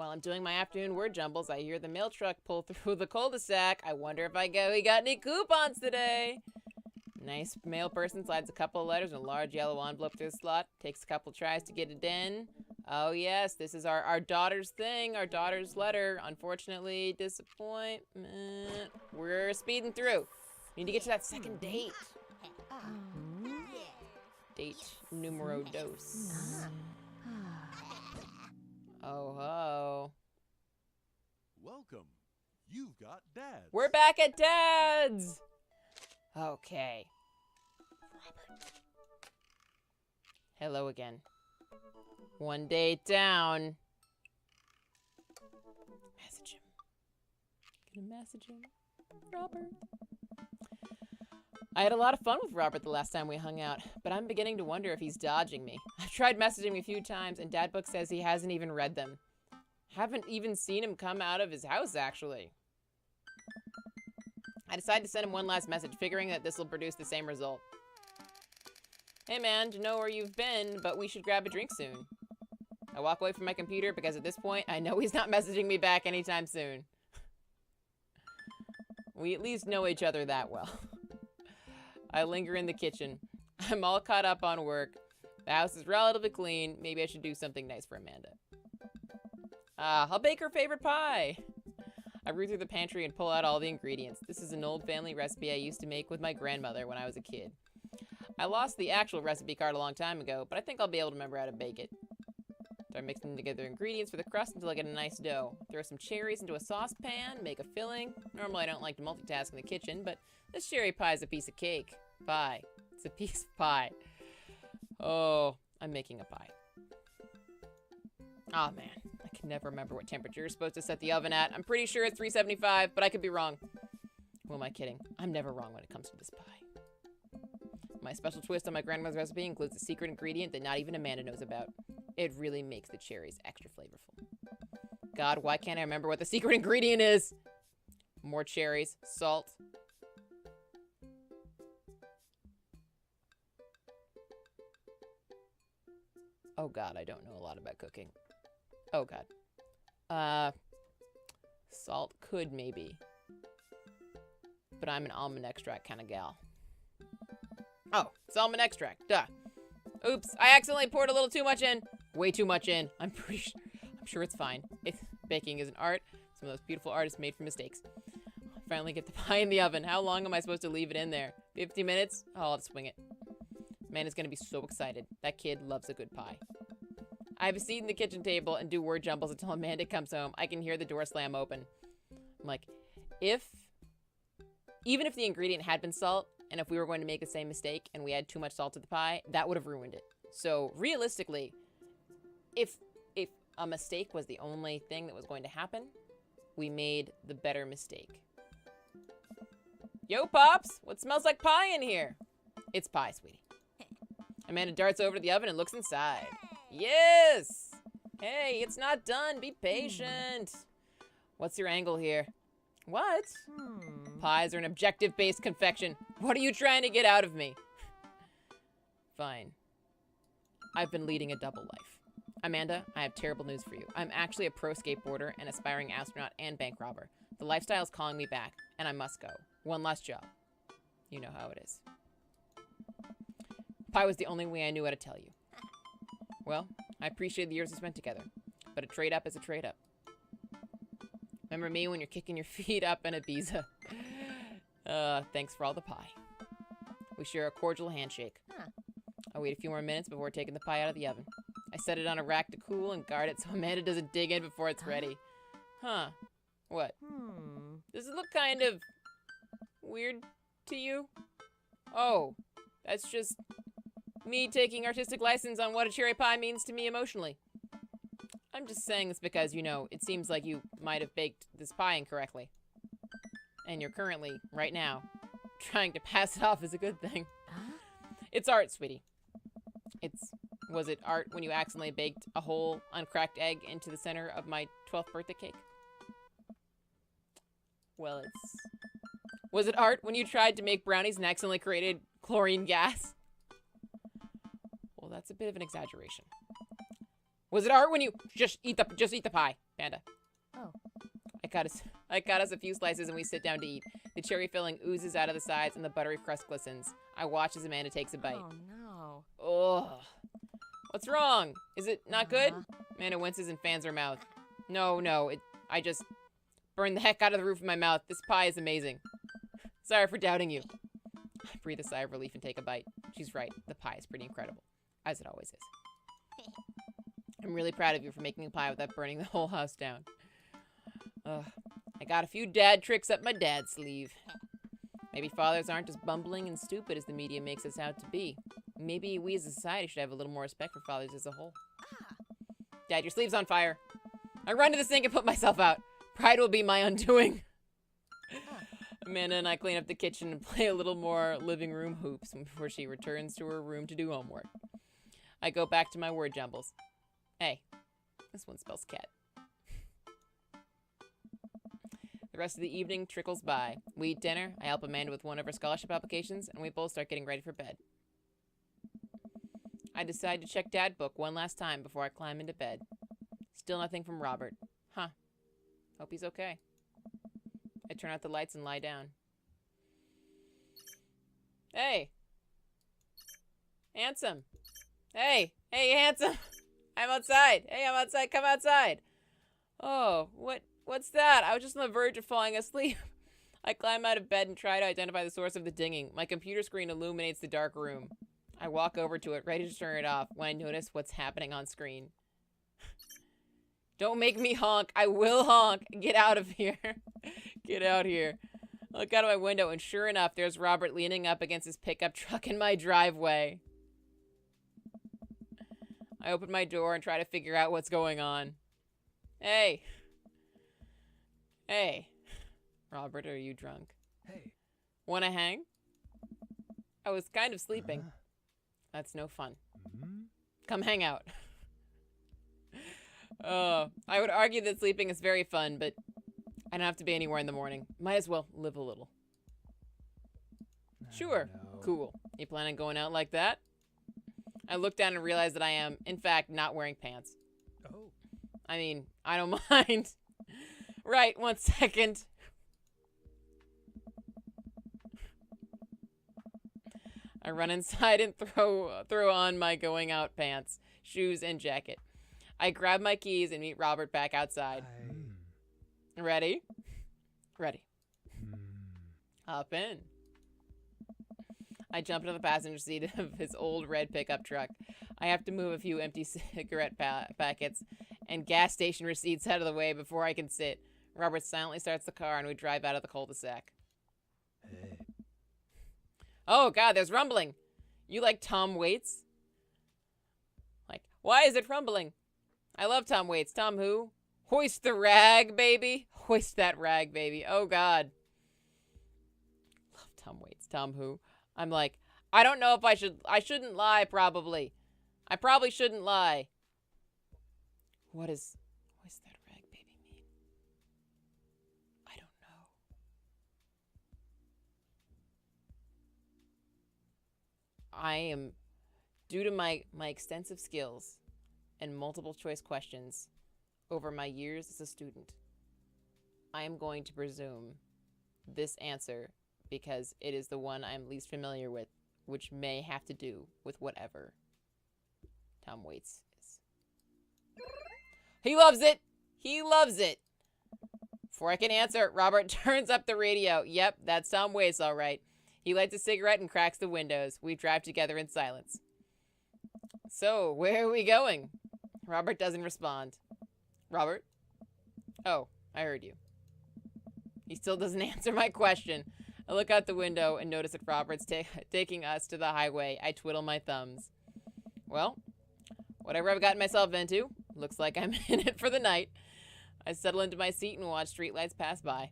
While I'm doing my afternoon word jumbles, I hear the mail truck pull through the cul-de-sac. I wonder if we got any coupons today. Nice mail person slides a couple of letters in a large yellow envelope through the slot. Takes a couple tries to get it in. Oh yes, this is our daughter's thing, our daughter's letter. Unfortunately, disappointment. We're speeding through. Need to get to that second date. Date numero dos. Oh ho. Welcome. You've got Dads. We're back at Dad's. Okay. Robert. Hello again. One date down. Message him. Gonna message him. Robert. I had a lot of fun with Robert the last time we hung out, but I'm beginning to wonder if he's dodging me. I've tried messaging him a few times, and Dadbook says he hasn't even read them. Haven't even seen him come out of his house, actually. I decided to send him one last message, figuring that this will produce the same result. Hey man, don't know where you've been, but we should grab a drink soon. I walk away from my computer because at this point, I know he's not messaging me back anytime soon. We at least know each other that well. I linger in the kitchen. I'm all caught up on work. The house is relatively clean. Maybe I should do something nice for Amanda. I'll bake her favorite pie. I root through the pantry and pull out all the ingredients. This is an old family recipe I used to make with my grandmother when I was a kid. I lost the actual recipe card a long time ago, but I think I'll be able to remember how to bake it. Start mixing together ingredients for the crust until I get a nice dough. Throw some cherries into a saucepan, make a filling. Normally I don't like to multitask in the kitchen, but this cherry pie is a piece of cake. Pie. It's a piece of pie. Oh, I'm making a pie. Oh man, I can never remember what temperature you're supposed to set the oven at. I'm pretty sure it's 375, but I could be wrong. Who am I kidding? I'm never wrong when it comes to this pie. My special twist on my grandmother's recipe includes a secret ingredient that not even Amanda knows about. It really makes the cherries extra flavorful. God, why can't I remember what the secret ingredient is? More cherries, salt. Oh God, I don't know a lot about cooking. Oh God. Salt could maybe. But I'm an almond extract kind of gal. Oh, it's almond extract. Duh. Oops, I accidentally poured a little too much in. Way too much in. I'm sure it's fine. Baking is an art. Some of those beautiful artists made from mistakes. Finally get the pie in the oven. How long am I supposed to leave it in there? 50 minutes? Oh, I'll just swing it. Amanda's gonna be so excited. That kid loves a good pie. I have a seat in the kitchen table and do word jumbles until Amanda comes home. I can hear the door slam open. I'm like, even if the ingredient had been salt, and if we were going to make the same mistake and we had too much salt to the pie, that would have ruined it. So realistically, if a mistake was the only thing that was going to happen, we made the better mistake. Yo, Pops, what smells like pie in here? It's pie, sweetie. Amanda darts over to the oven and looks inside. Yes! Hey, it's not done. Be patient. What's your angle here? What? Pies are an objective-based confection. What are you trying to get out of me? Fine. I've been leading a double life. Amanda, I have terrible news for you. I'm actually a pro skateboarder, an aspiring astronaut, and bank robber. The lifestyle is calling me back, and I must go. One last job. You know how it is. Pie was the only way I knew how to tell you. Well, I appreciate the years we spent together, but a trade-up is a trade-up. Remember me when you're kicking your feet up in Ibiza? Thanks for all the pie. We share a cordial handshake. I wait a few more minutes before taking the pie out of the oven. I set it on a rack to cool and guard it so Amanda doesn't dig in before it's ready. Huh. What? Does it look kind of weird to you? Oh, that's just me taking artistic license on what a cherry pie means to me emotionally. I'm just saying this because, you know, it seems like you might have baked this pie incorrectly. And you're currently, right now, trying to pass it off as a good thing. It's art, sweetie. Was it art when you accidentally baked a whole uncracked egg into the center of my 12th birthday cake? Well, was it art when you tried to make brownies and accidentally created chlorine gas? Well, that's a bit of an exaggeration. Was it art when you just eat the pie? Panda. Oh. I cut us a few slices and we sit down to eat. The cherry filling oozes out of the sides and the buttery crust glistens. I watch as Amanda takes a bite. Oh, no. Ugh. What's wrong? Is it not good? Uh-huh. Amanda winces and fans her mouth. No, I just burned the heck out of the roof of my mouth. This pie is amazing. Sorry for doubting you. I breathe a sigh of relief and take a bite. She's right. The pie is pretty incredible. As it always is. I'm really proud of you for making a pie without burning the whole house down. Ugh. I got a few dad tricks up my dad's sleeve. Maybe fathers aren't as bumbling and stupid as the media makes us out to be. Maybe we as a society should have a little more respect for fathers as a whole. Dad, your sleeve's on fire. I run to the sink and put myself out. Pride will be my undoing. Amanda and I clean up the kitchen and play a little more living room hoops before she returns to her room to do homework. I go back to my word jumbles. Hey, this one spells cat. The rest of the evening trickles by. We eat dinner, I help Amanda with one of her scholarship applications, and we both start getting ready for bed. I decide to check Dad book one last time before I climb into bed. Still nothing from Robert. Huh. Hope he's okay. I turn out the lights and lie down. Hey! Handsome! Hey, handsome! I'm outside! Hey, I'm outside! Come outside! Oh, what's that? I was just on the verge of falling asleep. I climb out of bed and try to identify the source of the dinging. My computer screen illuminates the dark room. I walk over to it, ready to turn it off, when I notice what's happening on screen. Don't make me honk. I will honk. Get out of here. Get out here. I look out of my window, and sure enough, there's Robert leaning up against his pickup truck in my driveway. I open my door and try to figure out what's going on. Hey. Hey. Robert, are you drunk? Hey. Wanna hang? I was kind of sleeping. That's no fun. Come hang out. I would argue that sleeping is very fun, but I don't have to be anywhere in the morning. Might as well live a little. Sure. No. Cool. You plan on going out like that? I look down and realize that I am, in fact, not wearing pants. Oh. I mean, I don't mind. Right, 1 second. I run inside and throw on my going out pants, shoes, and jacket. I grab my keys and meet Robert back outside. Ready? Ready. Hop in. I jump into the passenger seat of his old red pickup truck. I have to move a few empty cigarette packets and gas station receipts out of the way before I can sit. Robert silently starts the car and we drive out of the cul-de-sac. Hey. Oh, God, there's rumbling. You like Tom Waits? Like, why is it rumbling? I love Tom Waits. Tom who? Hoist the rag, baby. Hoist that rag, baby. Oh, God. Love Tom Waits. Tom who? I'm like, I don't know if I shouldn't lie, probably. I probably shouldn't lie. What does hoist that rag, baby mean? I don't know. I am, due to my extensive skills and multiple choice questions over my years as a student, I am going to presume this answer because it is the one I'm least familiar with, which may have to do with whatever Tom Waits is. He loves it! He loves it! Before I can answer, Robert turns up the radio. Yep, that's Tom Waits, all right. He lights a cigarette and cracks the windows. We drive together in silence. So, where are we going? Robert doesn't respond. Robert? Oh, I heard you. He still doesn't answer my question. I look out the window and notice that Robert's taking us to the highway. I twiddle my thumbs. Well, whatever I've gotten myself into, looks like I'm in it for the night. I settle into my seat and watch streetlights pass by.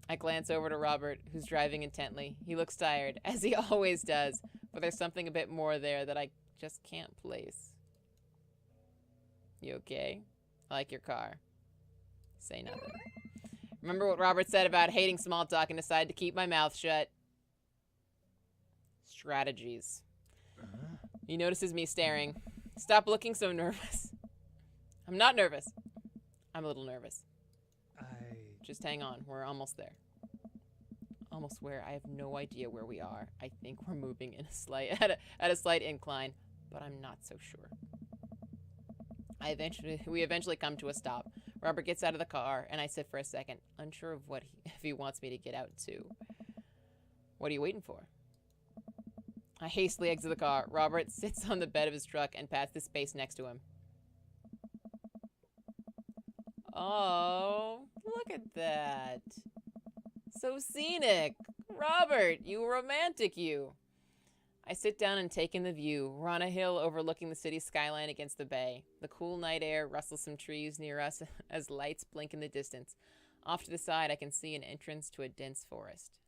I glance over to Robert, who's driving intently. He looks tired, as he always does, but there's something a bit more there that I just can't place. You okay? I like your car. Say nothing. Remember what Robert said about hating small talk and decided to keep my mouth shut. Strategies. He notices me staring. Stop looking so nervous. I'm not nervous. I'm a little nervous. Just hang on. We're almost there. Almost where? I have no idea where we are. I think we're moving in a slight at a slight incline, but I'm not so sure. We eventually come to a stop. Robert gets out of the car, and I sit for a second, unsure of if he wants me to get out too. What are you waiting for? I hastily exit the car. Robert sits on the bed of his truck and pats the space next to him. Oh, look at that. So scenic. Robert, you romantic you. I sit down and take in the view. We're on a hill overlooking the city skyline against the bay. The cool night air rustles some trees near us as lights blink in the distance. Off to the side, I can see an entrance to a dense forest.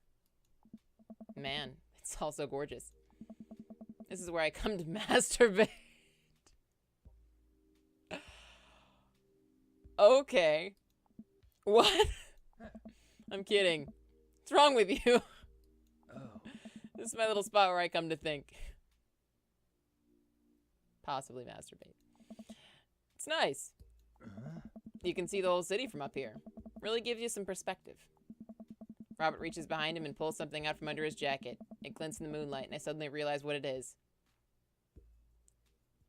Man, it's all so gorgeous. This is where I come to masturbate. Okay. What? I'm kidding. What's wrong with you? Oh. This is my little spot where I come to think. Possibly masturbate. It's nice. You can see the whole city from up here. Really gives you some perspective. Robert reaches behind him and pulls something out from under his jacket. It glints in the moonlight, and I suddenly realize what it is.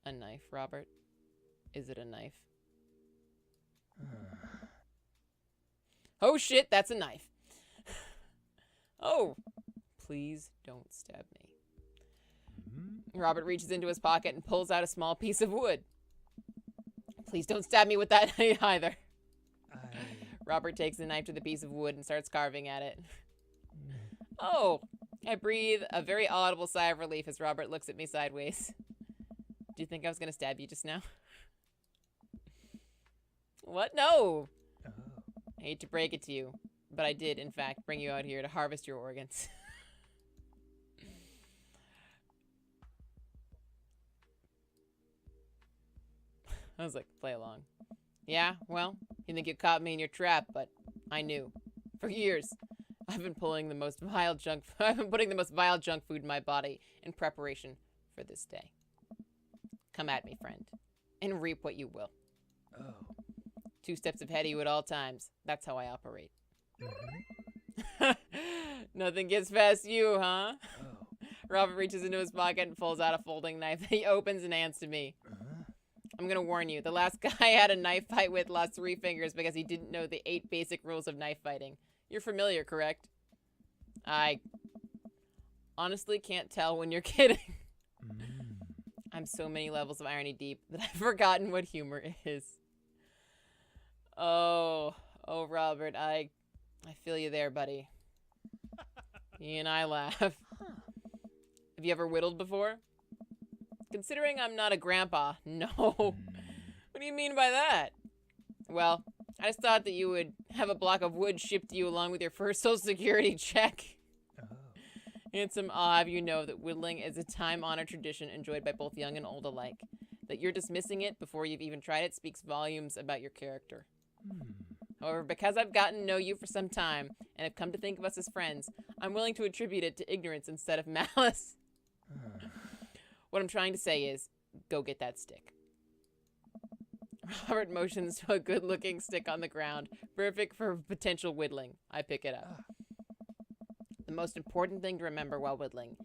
A knife, Robert. Is it a knife? Oh shit, that's a knife. Oh, please don't stab me. Robert reaches into his pocket and pulls out a small piece of wood. Please don't stab me with that either. Robert takes the knife to the piece of wood and starts carving at it. Oh, I breathe a very audible sigh of relief as Robert looks at me sideways. Do you think I was going to stab you just now? What? No. Oh. I hate to break it to you, but I did, in fact, bring you out here to harvest your organs. I was like, play along. Yeah, well, you think you caught me in your trap, but I knew. For years, I've been putting the most vile junk food in my body in preparation for this day. Come at me, friend, and reap what you will. Oh. 2 steps ahead of you at all times. That's how I operate. Nothing gets past you, huh? Oh. Robert reaches into his pocket and pulls out a folding knife that he opens and hands to me. I'm gonna warn you, the last guy I had a knife fight with lost 3 fingers because he didn't know the 8 basic rules of knife fighting. You're familiar, correct? I honestly can't tell when you're kidding. I'm so many levels of irony deep that I've forgotten what humor is. Oh, Robert, I feel you there, buddy. He and I laugh. Have you ever whittled before? Considering I'm not a grandpa, no. What do you mean by that? Well, I just thought that you would have a block of wood shipped to you along with your first Social Security check. Oh. Handsome, I'll have you know that whittling is a time-honored tradition enjoyed by both young and old alike. That you're dismissing it before you've even tried it speaks volumes about your character. However, because I've gotten to know you for some time, and have come to think of us as friends, I'm willing to attribute it to ignorance instead of malice. What I'm trying to say is, go get that stick. Robert motions to a good-looking stick on the ground, perfect for potential whittling. I pick it up. The most important thing to remember while whittling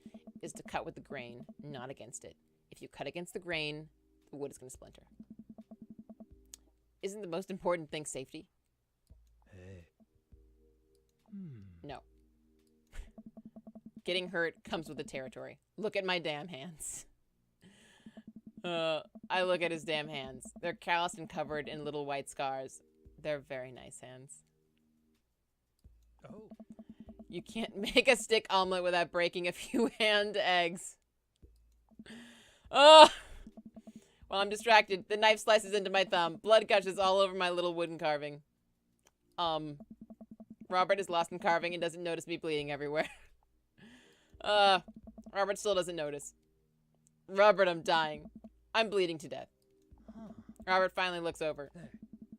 is to cut with the grain, not against it. If you cut against the grain, the wood is going to splinter. Isn't the most important thing safety? Hey. No. Getting hurt comes with the territory. Look at my damn hands. I look at his damn hands. They're calloused and covered in little white scars. They're very nice hands. Oh. You can't make a stick omelet without breaking a few hand eggs. Oh! While I'm distracted, the knife slices into my thumb. Blood gushes all over my little wooden carving. Robert is lost in carving and doesn't notice me bleeding everywhere. Robert still doesn't notice. Robert, I'm dying. I'm bleeding to death. Robert finally looks over.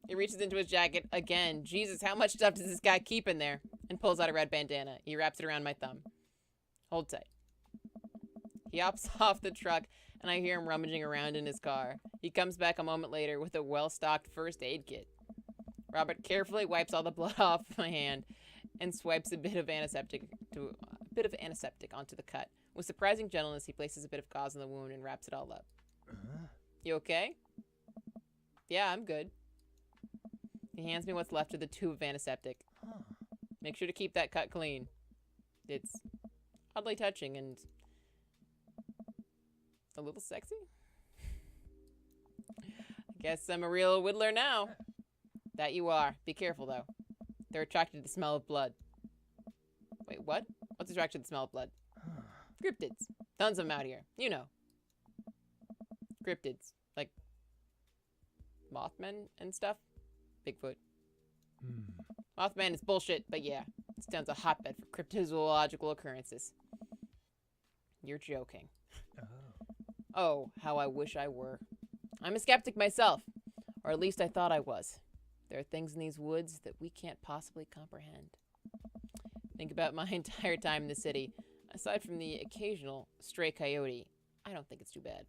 He reaches into his jacket again. Jesus, how much stuff does this guy keep in there? And pulls out a red bandana. He wraps it around my thumb. Hold tight. He hops off the truck, and I hear him rummaging around in his car. He comes back a moment later with a well-stocked first aid kit. Robert carefully wipes all the blood off my hand and swipes a bit of antiseptic onto the cut. With surprising gentleness, he places a bit of gauze on the wound and wraps it all up. You okay? Yeah, I'm good. He hands me what's left of the tube of antiseptic. Make sure to keep that cut clean. It's oddly touching and a little sexy. I guess I'm a real whittler now. That you are. Be careful, though. They're attracted to the smell of blood. Wait, what? What's attracted to the smell of blood? Cryptids. Tons of them out here. You know. Cryptids. Like Mothman and stuff. Bigfoot. Mothman is bullshit, but yeah. This town's a hotbed for cryptozoological occurrences. You're joking. Oh, how I wish I were. I'm a skeptic myself. Or at least I thought I was. There are things in these woods that we can't possibly comprehend. Think about my entire time in the city. Aside from the occasional stray coyote, I don't think it's too bad.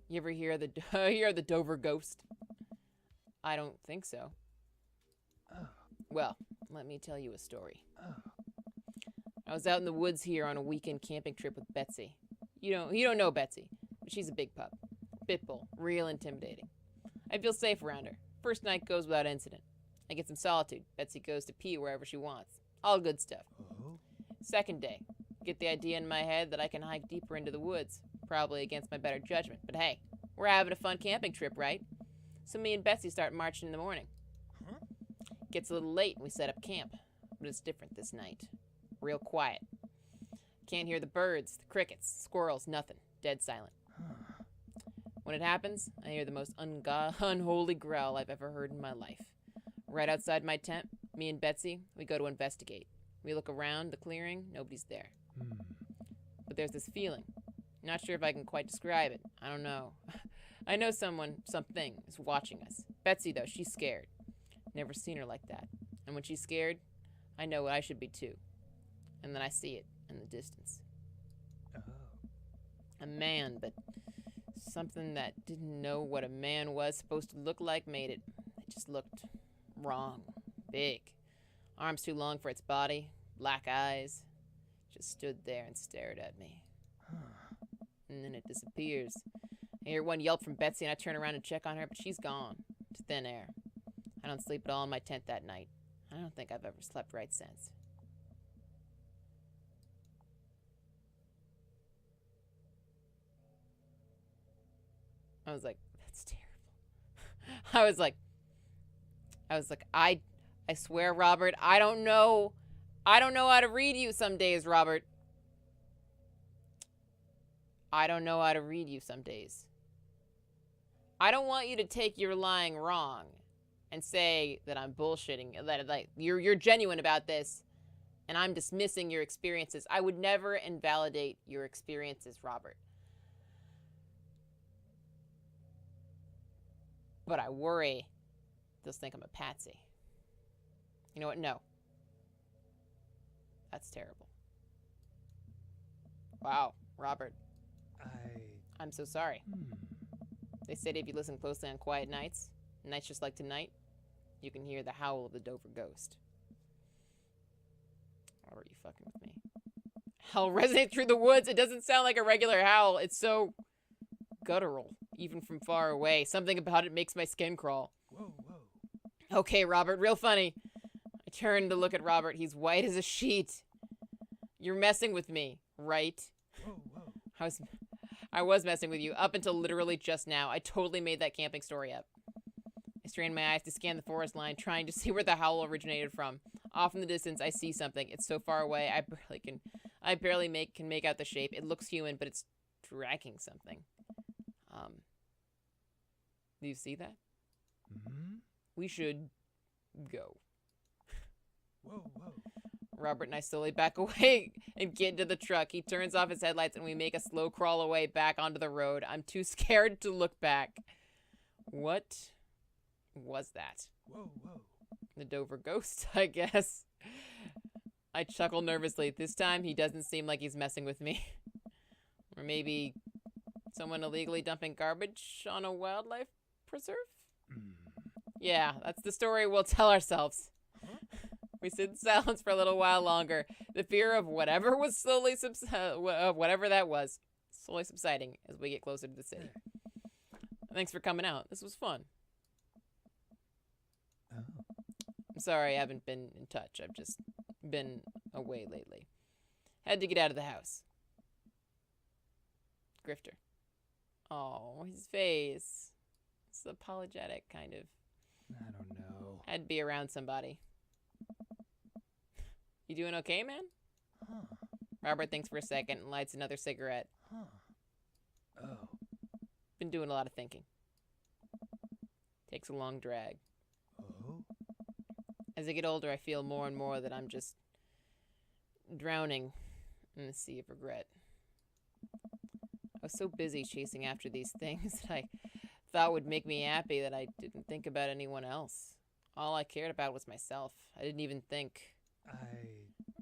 You ever hear the Dover ghost? I don't think so. Well, let me tell you a story. I was out in the woods here on a weekend camping trip with Betsy. You don't know Betsy, but she's a big pup. Pitbull, real intimidating. I feel safe around her. First night goes without incident. I get some solitude. Betsy goes to pee wherever she wants. All good stuff. Second day, get the idea in my head that I can hike deeper into the woods, probably against my better judgment. But hey, we're having a fun camping trip, right? So me and Betsy start marching in the morning. Gets a little late and we set up camp. But it's different this night. Real quiet. Can't hear the birds, the crickets, squirrels, nothing. Dead silent. When it happens, I hear the most unholy growl I've ever heard in my life. Right outside my tent, me and Betsy, we go to investigate. We look around the clearing, nobody's there. But there's this feeling. Not sure if I can quite describe it. I don't know. I know something is watching us. Betsy, though, she's scared. Never seen her like that. And when she's scared, I know I should be too. And then I see it in the distance. A man, but something that didn't know what a man was supposed to look like made it. It just looked wrong. Big. Arms too long for its body. Black eyes. Just stood there and stared at me. And then it disappears. I hear one yelp from Betsy and I turn around and check on her, but she's gone. To thin air. I don't sleep at all in my tent that night. I don't think I've ever slept right since. I was like, that's terrible. I was like, I swear, Robert, I don't know how to read you some days, Robert. I don't know how to read you some days. I don't want you to take your lying wrong and say that I'm bullshitting, that like you're genuine about this and I'm dismissing your experiences. I would never invalidate your experiences, Robert. But I worry they'll think I'm a patsy. You know what? No. That's terrible. Wow, Robert. I'm so sorry. They said if you listen closely on quiet nights just like tonight, you can hear the howl of the Dover ghost. Robert, you fucking with me? Howl resonates through the woods. It doesn't sound like a regular howl. It's so guttural, even from far away. Something about it makes my skin crawl. Whoa. Okay, Robert, real funny. I turn to look at Robert. He's white as a sheet. You're messing with me, right? Whoa. I was messing with you up until literally just now. I totally made that camping story up. I strain my eyes to scan the forest line, trying to see where the howl originated from. Off in the distance, I see something. It's so far away, I barely can make out the shape. It looks human, but it's dragging something. Do you see that? We should go. Whoa. Robert and I slowly back away and get into the truck. He turns off his headlights and we make a slow crawl away back onto the road. I'm too scared to look back. What was that? Whoa. The Dover ghost, I guess. I chuckle nervously. This time he doesn't seem like he's messing with me. Or maybe someone illegally dumping garbage on a wildlife preserve? Yeah, that's the story we'll tell ourselves. We sit in silence for a little while longer. The fear of whatever was slowly whatever that was, slowly subsiding as we get closer to the city. Thanks for coming out. This was fun. Oh. I'm sorry I haven't been in touch. I've just been away lately. Had to get out of the house. Grifter. Oh, his face. It's apologetic, kind of. I don't know. Had to be around somebody. You doing okay, man? Huh. Robert thinks for a second and lights another cigarette. Huh. Oh. Been doing a lot of thinking. Takes a long drag. Oh? As I get older, I feel more and more that I'm just drowning in the sea of regret. I was so busy chasing after these things that I thought would make me happy that I didn't think about anyone else. All I cared about was myself. I didn't even think.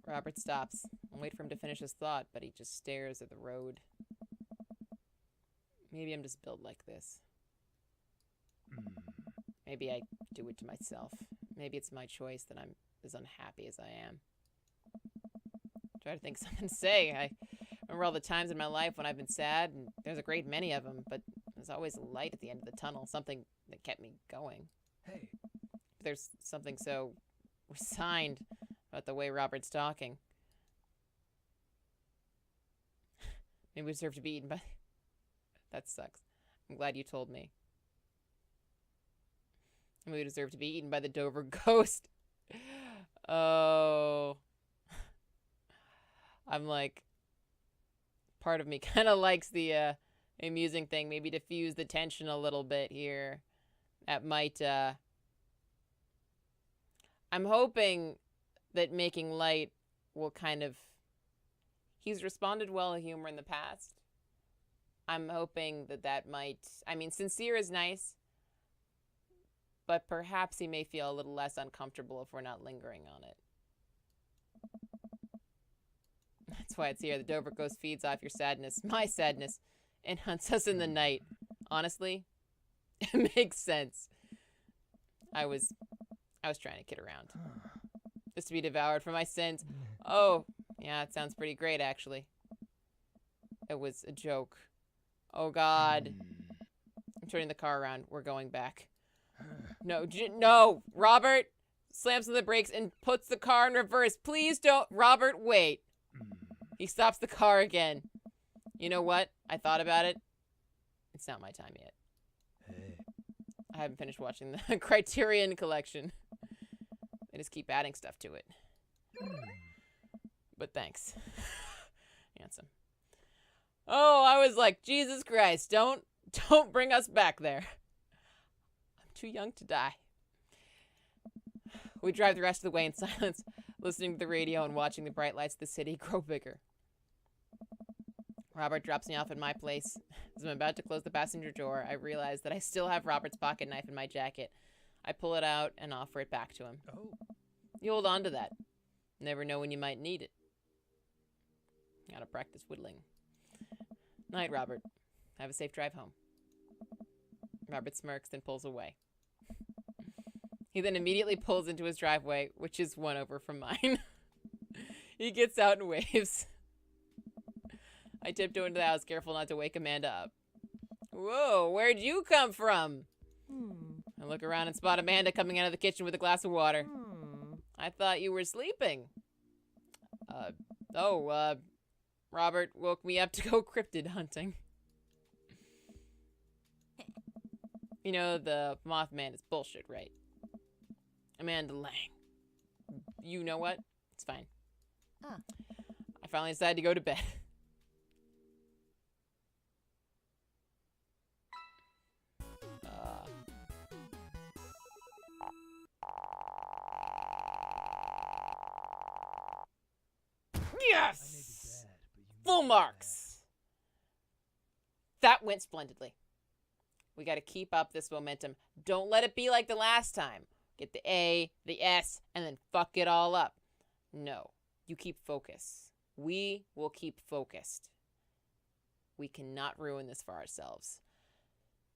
Robert stops. I wait for him to finish his thought, but he just stares at the road. Maybe I'm just built like this. Maybe I do it to myself. Maybe it's my choice that I'm as unhappy as I am. Try to think of something to say. I remember all the times in my life when I've been sad, and there's a great many of them, but there's always a light at the end of the tunnel, something that kept me going. Hey. There's something so resigned about the way Robert's talking. Maybe we deserve to be eaten by... That sucks. I'm glad you told me. Maybe we deserve to be eaten by the Dover ghost. Oh. I'm like... Part of me kind of likes the amusing thing. Maybe diffuse the tension a little bit here. That might... I'm hoping that making light will kind of... He's responded well to humor in the past. I'm hoping that that might... I mean, sincere is nice, but perhaps he may feel a little less uncomfortable if we're not lingering on it. That's why it's here. The Dover ghost feeds off your sadness, my sadness, and hunts us in the night. Honestly, it makes sense. I was trying to kid around. Just to be devoured for my sins. Oh, yeah, it sounds pretty great, actually. It was a joke. Oh, God. I'm turning the car around. We're going back. No, no! Robert slams on the brakes and puts the car in reverse. Please don't. Robert, wait. He stops the car again. You know what? I thought about it. It's not my time yet. Hey. I haven't finished watching the Criterion Collection. They just keep adding stuff to it. But thanks. Handsome. Oh, I was like, Jesus Christ, don't bring us back there. I'm too young to die. We drive the rest of the way in silence, listening to the radio and watching the bright lights of the city grow bigger. Robert drops me off at my place. As I'm about to close the passenger door, I realize that I still have Robert's pocket knife in my jacket. I pull it out and offer it back to him. Oh. You hold on to that. Never know when you might need it. Gotta practice whittling. Night, Robert. Have a safe drive home. Robert smirks, then pulls away. He then immediately pulls into his driveway, which is one over from mine. He gets out and waves. I tiptoe into the house, careful not to wake Amanda up. Whoa, where'd you come from? I look around and spot Amanda coming out of the kitchen with a glass of water. I thought you were sleeping. Robert woke me up to go cryptid hunting. You know, the Mothman is bullshit, right? Amanda Lang. You know what? It's fine. I finally decided to go to bed. Yes! Bad, but you Full marks! That went splendidly. We gotta keep up this momentum. Don't let it be like the last time. Get the A, the S, and then fuck it all up. No. You keep focus. We will keep focused. We cannot ruin this for ourselves.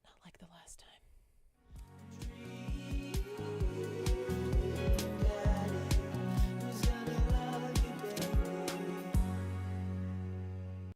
Not like the last time.